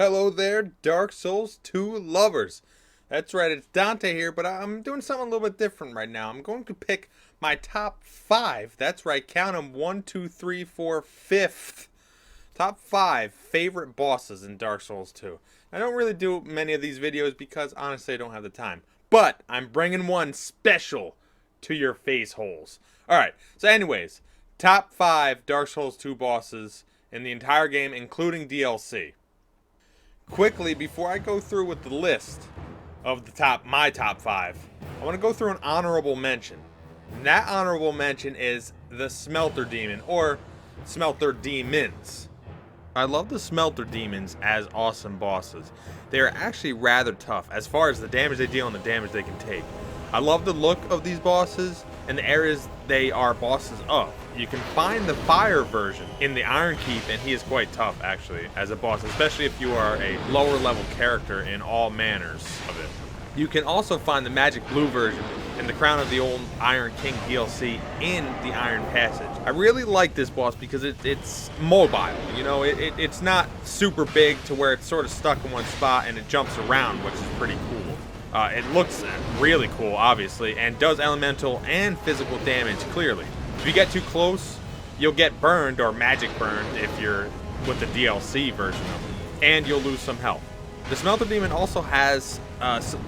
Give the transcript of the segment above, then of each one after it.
Hello there, Dark Souls 2 lovers. That's right, it's Dante here, but I'm doing something a little bit different right now. I'm going to pick my top 5, that's right, count them, 1, 2, 3, 4, 5th. Top 5 favorite bosses in Dark Souls 2. I don't really do many of these videos because honestly I don't have the time. But I'm bringing one special to your face holes. Alright, so anyways, top 5 Dark Souls 2 bosses in the entire game, including DLC. Quickly, before I go through with the list of my top 5, I want to go through an honorable mention. And that honorable mention is the Smelter Demon, or Smelter Demons. I love the Smelter Demons as awesome bosses. They are actually rather tough as far as the damage they deal and the damage they can take. I love the look of these bosses and the areas they are bosses of. You can find the fire version in the Iron Keep, and he is quite tough actually as a boss, especially if you are a lower level character in all manners of it. You can also find the magic blue version in the Crown of the Old Iron King DLC in the Iron Passage. I really like this boss because it's mobile, you know, it's not super big to where it's sort of stuck in one spot and it jumps around, which is pretty cool. It looks really cool, obviously, and does elemental and physical damage clearly. If you get too close, you'll get burned or magic burned if you're with the DLC version of it, and you'll lose some health. The Smelter Demon also has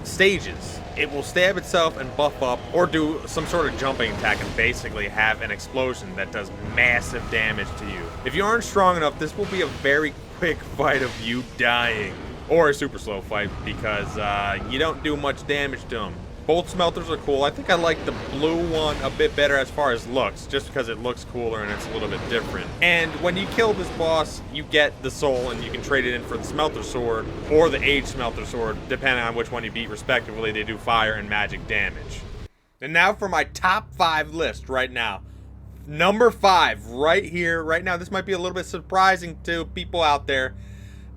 stages. It will stab itself and buff up, or do some sort of jumping attack and basically have an explosion that does massive damage to you. If you aren't strong enough, this will be a very quick fight of you dying. Or a super slow fight because you don't do much damage to them. Both smelters are cool. I think I like the blue one a bit better as far as looks, just because it looks cooler and it's a little bit different. And when you kill this boss, you get the soul and you can trade it in for the Smelter Sword or the Age Smelter Sword, depending on which one you beat respectively. They do fire and magic damage. And now for my top 5 list right now. Number 5, right here, right now. This might be a little bit surprising to people out there.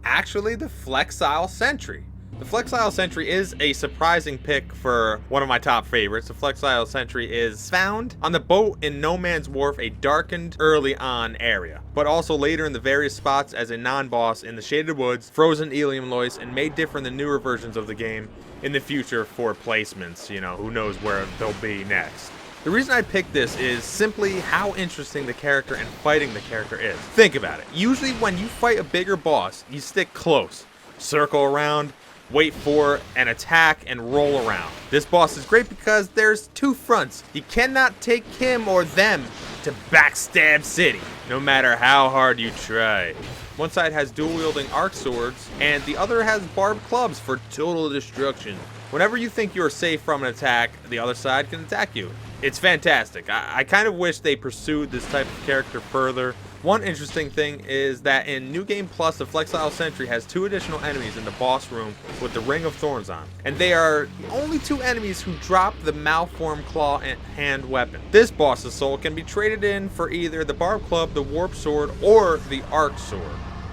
Actually, the Flexile Sentry. The Flexile Sentry is a surprising pick for one of my top favorites. The Flexile Sentry is found on the boat in No Man's Wharf, a darkened early on area, but also later in the various spots as a non-boss in the Shaded Woods, Frozen Ilium Lois, and made different than newer versions of the game in the future for placements. You know, who knows where they'll be next. The reason I picked this is simply how interesting the character and fighting the character is. Think about it. Usually when you fight a bigger boss, you stick close, circle around, wait for an attack, and roll around. This boss is great because there's 2 fronts. You cannot take him or them to Backstab City, no matter how hard you try. One side has dual-wielding arc swords, and the other has barbed clubs for total destruction. Whenever you think you're safe from an attack, the other side can attack you. It's fantastic. I kind of wish they pursued this type of character further. One interesting thing is that in New Game Plus, the Flexile Sentry has 2 additional enemies in the boss room with the Ring of Thorns on. And they are the only 2 enemies who drop the Malformed Claw and hand weapon. This boss's soul can be traded in for either the Barb Club, the Warp Sword, or the Arc Sword.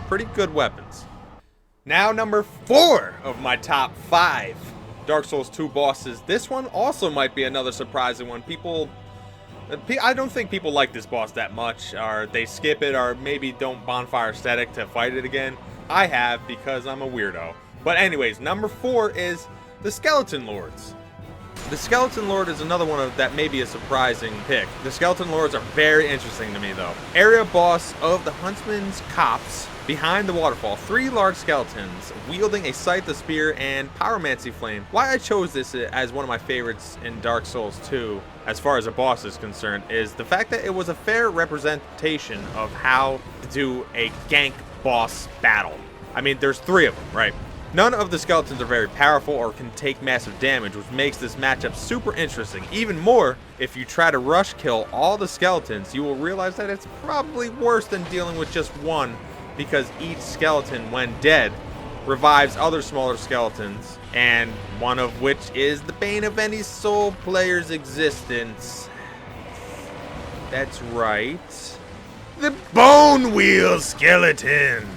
Pretty good weapons. Now number 4 of my top 5 Dark Souls 2 bosses. This one also might be another surprising one. I don't think people like this boss that much, or they skip it, or maybe don't bonfire static to fight it again. I have, because I'm a weirdo. But anyways, number 4 is the Skeleton Lords. The Skeleton Lord is another one that may be a surprising pick. The Skeleton Lords are very interesting to me though. Area boss of the Huntsman's Copse. Behind the waterfall, 3 large skeletons wielding a scythe, a spear, and pyromancy flame. Why I chose this as one of my favorites in Dark Souls 2, as far as a boss is concerned, is the fact that it was a fair representation of how to do a gank boss battle. I mean, there's 3 of them, right? None of the skeletons are very powerful or can take massive damage, which makes this matchup super interesting. Even more, if you try to rush kill all the skeletons, you will realize that it's probably worse than dealing with just one, because each skeleton, when dead, revives other smaller skeletons, and one of which is the bane of any Soul player's existence. That's right, the Bone Wheel Skeleton.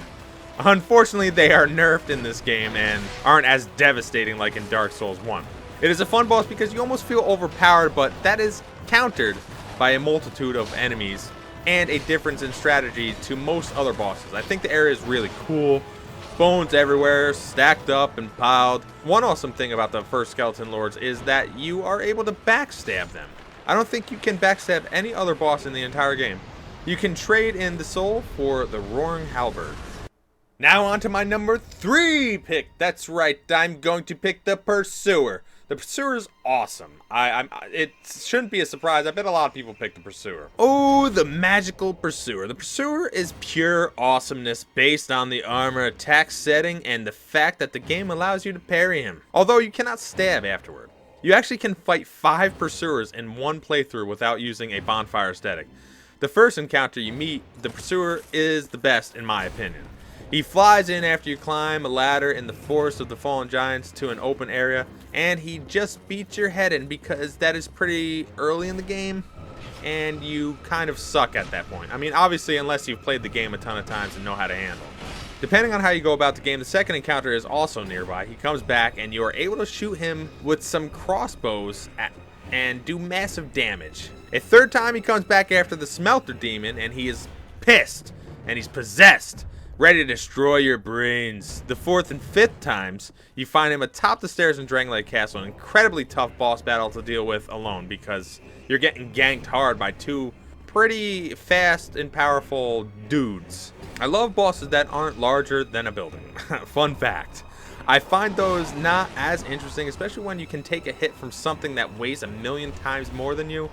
Unfortunately, they are nerfed in this game and aren't as devastating like in Dark Souls 1. It is a fun boss because you almost feel overpowered, but that is countered by a multitude of enemies and a difference in strategy to most other bosses. I think the area is really cool. bones everywhere, stacked up and piled. One awesome thing about the first Skeleton Lords is that you are able to backstab them. I don't think you can backstab any other boss in the entire game. You can trade in the soul for the Roaring Halberd. Now on to my number 3 pick. That's right, I'm going to pick the Pursuer. The Pursuer is awesome. It shouldn't be a surprise. I bet a lot of people pick the Pursuer. Oh, the magical Pursuer. The Pursuer is pure awesomeness based on the armor attack setting and the fact that the game allows you to parry him. Although you cannot stab afterward. You actually can fight 5 Pursuers in one playthrough without using a bonfire aesthetic. The first encounter you meet, the Pursuer is the best in my opinion. He flies in after you climb a ladder in the Forest of the Fallen Giants to an open area, and he just beats your head in because that is pretty early in the game, and you kind of suck at that point. I mean, obviously, unless you've played the game a ton of times and know how to handle. Depending on how you go about the game, the second encounter is also nearby. He comes back, and you are able to shoot him with some crossbows and do massive damage. A third time, he comes back after the Smelter Demon, and he is pissed, and he's possessed, ready to destroy your brains. The fourth and fifth times, you find him atop the stairs in Drangleic Castle, an incredibly tough boss battle to deal with alone because you're getting ganked hard by 2 pretty fast and powerful dudes. I love bosses that aren't larger than a building. Fun fact. I find those not as interesting, especially when you can take a hit from something that weighs 1,000,000 times more than you.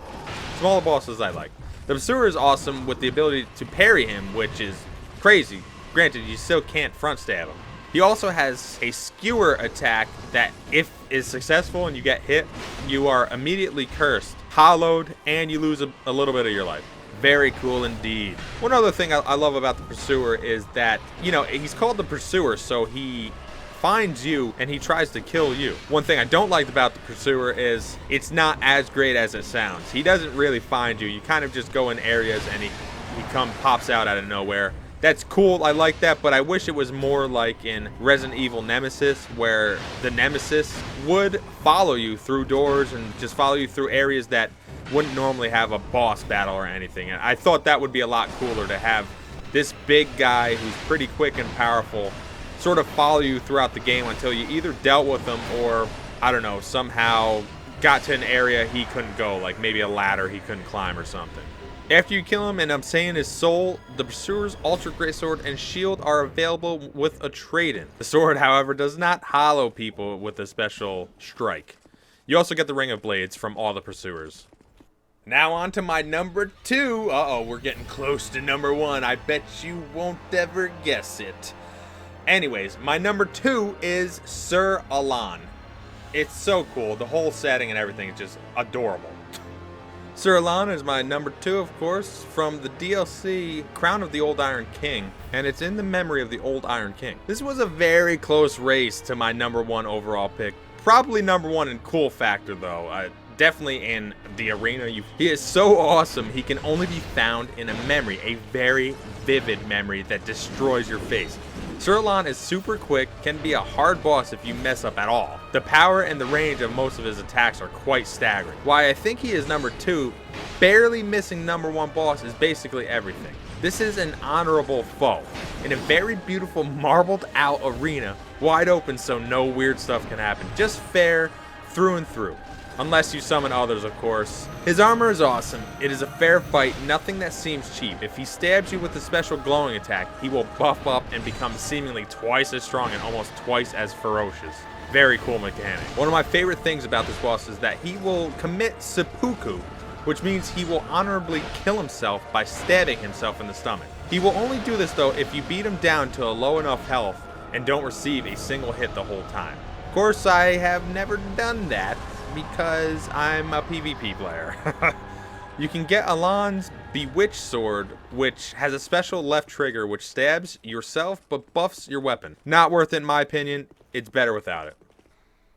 Smaller bosses I like. The Pursuer is awesome with the ability to parry him, which is crazy. Granted, you still can't front stab him. He also has a skewer attack that, if is successful and you get hit, you are immediately cursed, hollowed, and you lose a little bit of your life. Very cool indeed. One other thing I love about the Pursuer is that, you know, he's called the Pursuer, so he finds you and he tries to kill you. One thing I don't like about the Pursuer is it's not as great as it sounds. He doesn't really find you. You kind of just go in areas and he pops out of nowhere. That's cool, I like that, but I wish it was more like in Resident Evil Nemesis, where the Nemesis would follow you through doors and just follow you through areas that wouldn't normally have a boss battle or anything. And I thought that would be a lot cooler to have this big guy who's pretty quick and powerful sort of follow you throughout the game until you either dealt with him or, I don't know, somehow got to an area he couldn't go, like maybe a ladder he couldn't climb or something. After you kill him and obtain his soul, the Pursuer's Ultra Great Sword and Shield are available with a trade-in. The sword, however, does not hollow people with a special strike. You also get the Ring of Blades from all the Pursuers. Now on to my number 2. Uh-oh, we're getting close to number 1. I bet you won't ever guess it. Anyways, my number 2 is Sir Alonne. It's so cool. The whole setting and everything is just adorable. Sir Alonne is my number 2, of course, from the DLC Crown of the Old Iron King, and it's in the memory of the Old Iron King. This was a very close race to my number 1 overall pick. Probably number 1 in cool factor, though. Definitely in the arena. He is so awesome, he can only be found in a memory, a very vivid memory that destroys your face. Sir Alonne is super quick, can be a hard boss if you mess up at all. The power and the range of most of his attacks are quite staggering. Why I think he is number 2, barely missing number 1 boss is basically everything. This is an honorable foe in a very beautiful marbled out arena, wide open so no weird stuff can happen. Just fair through and through. Unless you summon others, of course. His armor is awesome. It is a fair fight, nothing that seems cheap. If he stabs you with a special glowing attack, he will buff up and become seemingly twice as strong and almost twice as ferocious. Very cool mechanic. One of my favorite things about this boss is that he will commit seppuku, which means he will honorably kill himself by stabbing himself in the stomach. He will only do this though if you beat him down to a low enough health and don't receive a single hit the whole time. Of course, I have never done that, because I'm a PvP player. You can get Alonne's Bewitched Sword, which has a special left trigger which stabs yourself but buffs your weapon. Not worth it in my opinion, it's better without it.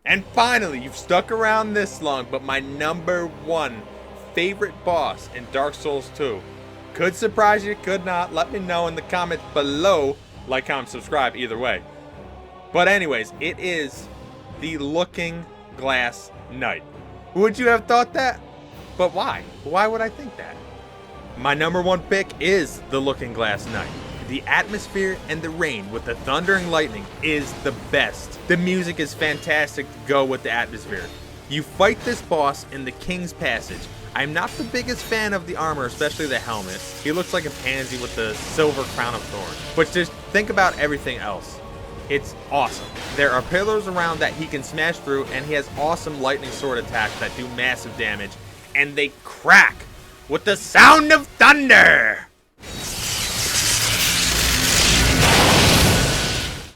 And finally, you've stuck around this long, but my number 1 favorite boss in Dark Souls 2. Could surprise you, could not. Let me know in the comments below. Like, comment, subscribe, either way. But anyways, it is the Looking Glass Knight. Would you have thought that? But why? Why would I think that? My number 1 pick is the Looking Glass Knight. the atmosphere and the rain with the thunder and lightning is the best. The music is fantastic to go with the atmosphere. You fight this boss in the King's Passage. I'm not the biggest fan of the armor, especially the helmet. He looks like a pansy with the silver crown of thorns. But just think about everything else. It's awesome. There are pillars around that he can smash through, and he has awesome lightning sword attacks that do massive damage, and they crack with the sound of thunder.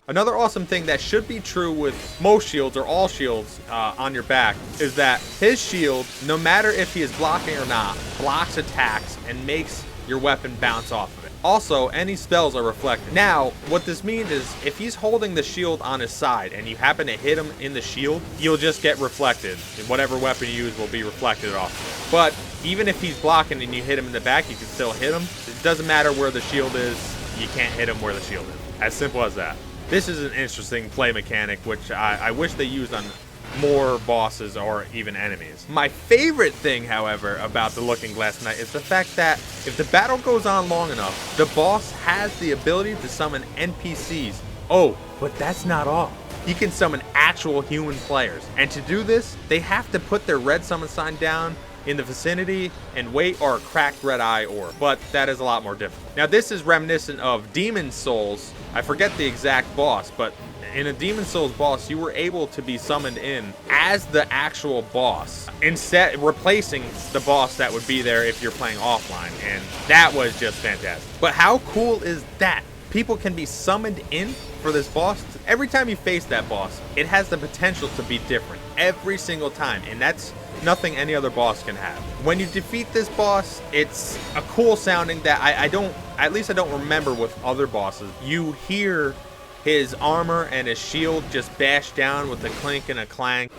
Another awesome thing that should be true with most shields or all shields on your back is that his shield, no matter if he is blocking or not, blocks attacks and makes your weapon bounce off of it. Also, any spells are reflected. Now, what this means is if he's holding the shield on his side and you happen to hit him in the shield, you'll just get reflected. And whatever weapon you use will be reflected off of it. But even if he's blocking and you hit him in the back, you can still hit him. It doesn't matter where the shield is, you can't hit him where the shield is. As simple as that. This is an interesting play mechanic, which I wish they used on more bosses or even enemies. My favorite thing, however, about the Looking Glass Knight is the fact that if the battle goes on long enough, the boss has the ability to summon NPCs. Oh, but that's not all. He can summon actual human players. And to do this, they have to put their red summon sign down in the vicinity and wait, or a cracked red eye orb, but that is a lot more difficult. Now this is reminiscent of Demon Souls. I forget the exact boss, but in a Demon Souls boss, you were able to be summoned in as the actual boss, instead replacing the boss that would be there if you're playing offline, and that was just fantastic. But how cool is that? People can be summoned in for this boss. Every time you face that boss, it has the potential to be different every single time, and that's nothing any other boss can have. When you defeat this boss, it's a cool sounding that I don't remember with other bosses. You hear his armor and his shield just bash down with a clink and a clang.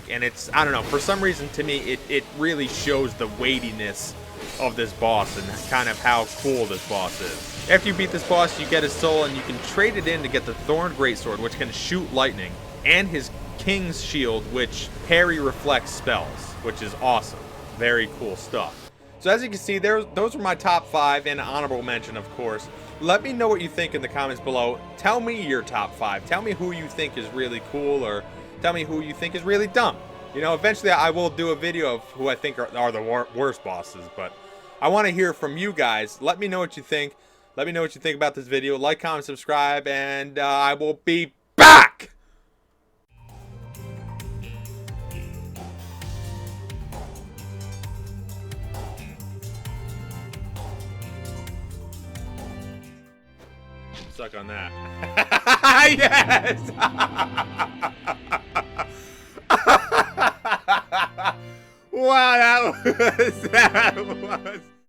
And it's, I don't know, for some reason to me, it really shows the weightiness of this boss and kind of how cool this boss is. After you beat this boss, you get his soul and you can trade it in to get the Thorn Greatsword, which can shoot lightning, and his King's Shield, which parry reflects spells, which is awesome. Very cool stuff. So as you can see, those are my top 5 and honorable mention, of course. Let me know what you think in the comments below. Tell me your top 5. Tell me who you think is really cool, or tell me who you think is really dumb. You know, eventually I will do a video of who I think are the worst bosses, but I want to hear from you guys. Let me know what you think. Let me know what you think about this video. Like, comment, subscribe, and I will be back! Suck on that. Yes! Wow, that was